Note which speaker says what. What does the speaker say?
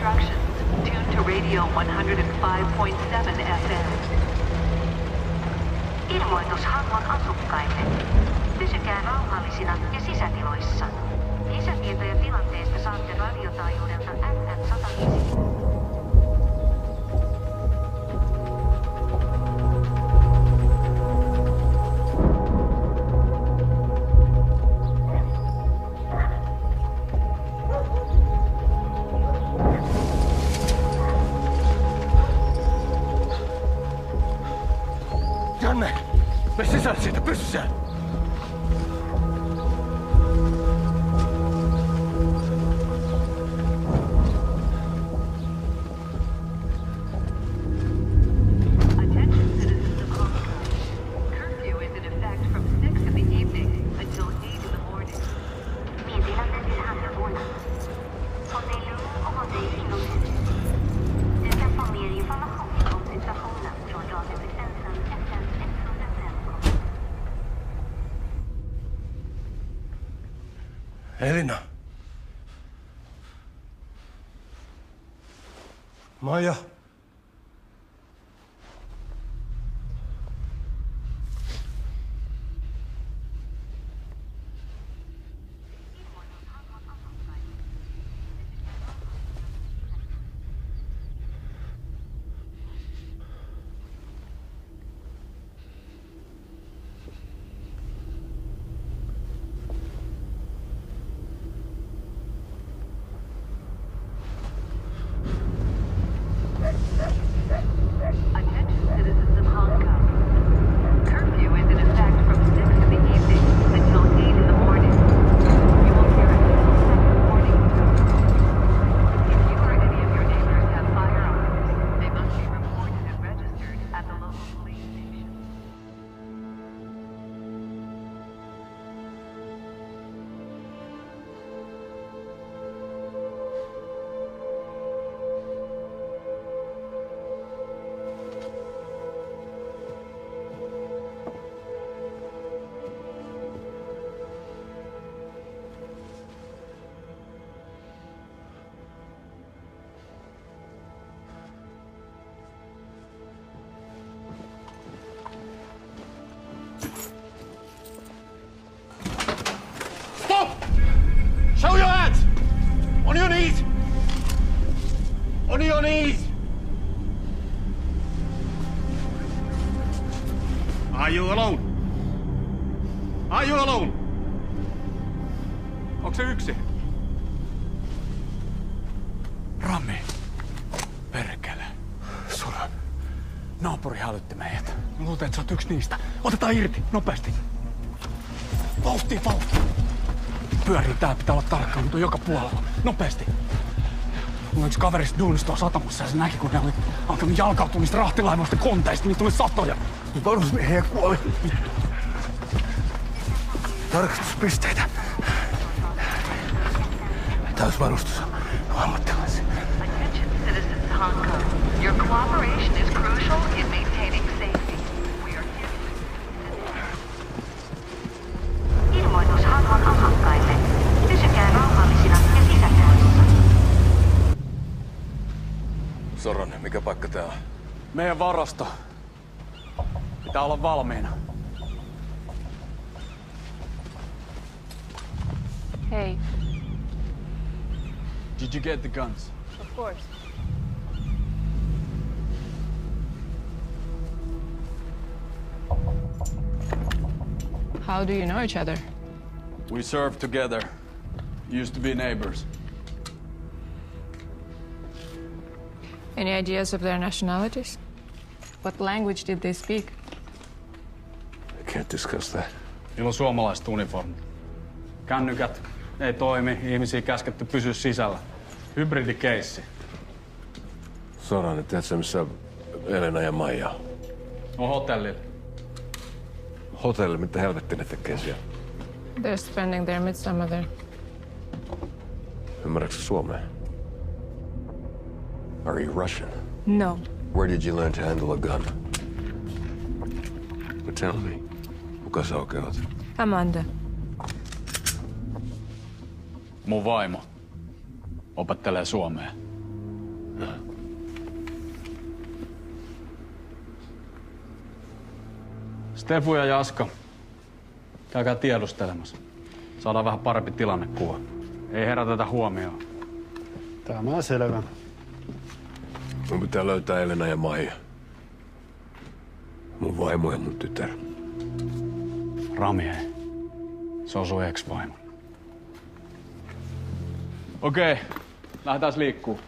Speaker 1: instructions. Tune to radio 105.7 FM.
Speaker 2: Ilmoitus Hangon asukkaille. Pysykää rauhallisina ja sisätiloissa. Lisätietoja tilanteesta saatte radiotaajuudelta FM 105.
Speaker 3: Janne! Me sisällä siitä, pysy siellä! Elina. Maija. Show your hands! On your knees! On your knees! Are you alone? Are you alone? Onko se yksi?
Speaker 4: Rami. Perkele. Sun naapuri hälytti meidät. Mä luulen, että sä oot yksi niistä. Otetaan irti, nopeasti. Vauhtia, vauhtia. Pyörii tää, pitää olla tarkka, mutta on joka puolella. Nopeasti. Mulla yksi kaverista duunista tuolla satamassa ja se näki, kun ne oli alkanut jalkautua niistä rahtilaivoista konteista. Niitä tuli satoja. Nyt varusmiehiä kuoli.
Speaker 3: Tarkastuspisteitä. Täysvarustus. Ammattilaisia.
Speaker 1: Attention citizens Hong Kong. Your cooperation is crucial in maintaining safety. We are here.
Speaker 2: Ilmoitus Hangon asukkaille. Pysykää rauhallisina ja sisätiloissa.
Speaker 3: Soron, mikä paikka tää on?
Speaker 4: Meidän varasto. Pitää olla valmiina.
Speaker 5: Hey.
Speaker 4: Did you get the guns?
Speaker 5: Of course. How do you know each other?
Speaker 4: We served together. Used to be neighbors.
Speaker 5: Any ideas of their nationalities? What language did they speak?
Speaker 3: I can't discuss that.
Speaker 4: Niillä on suomalaiset uniformit. Kännykät ei toimi, ihmisiä käsketty pysyä sisällä. Hybridikeissi.
Speaker 3: Soran, tiedätkö missä Elena ja Maija on?
Speaker 4: On hotellilla.
Speaker 3: Hotelli, mitä helvetti ne tekee siellä?
Speaker 5: They're spending their midsummer there.
Speaker 3: Ymmärrätkö suomea? Are you Russian?
Speaker 5: No.
Speaker 3: Where did you learn to handle a gun? But tell me, kuka sä oikein oot?
Speaker 5: Amanda.
Speaker 4: Mun vaimo opettelee suomea. Stefu ja Jaska, käykää tiedustelemassa. Saadaan vähän parempi tilannekuva. Ei herätetä huomioon.
Speaker 6: Tämä on selvä.
Speaker 3: Mun pitää löytää Elena ja Maija. Mun vaimo ja mun tytär.
Speaker 4: Rami ei. Se on sun ex-vaimo. Okei, lähdetään liikkuu.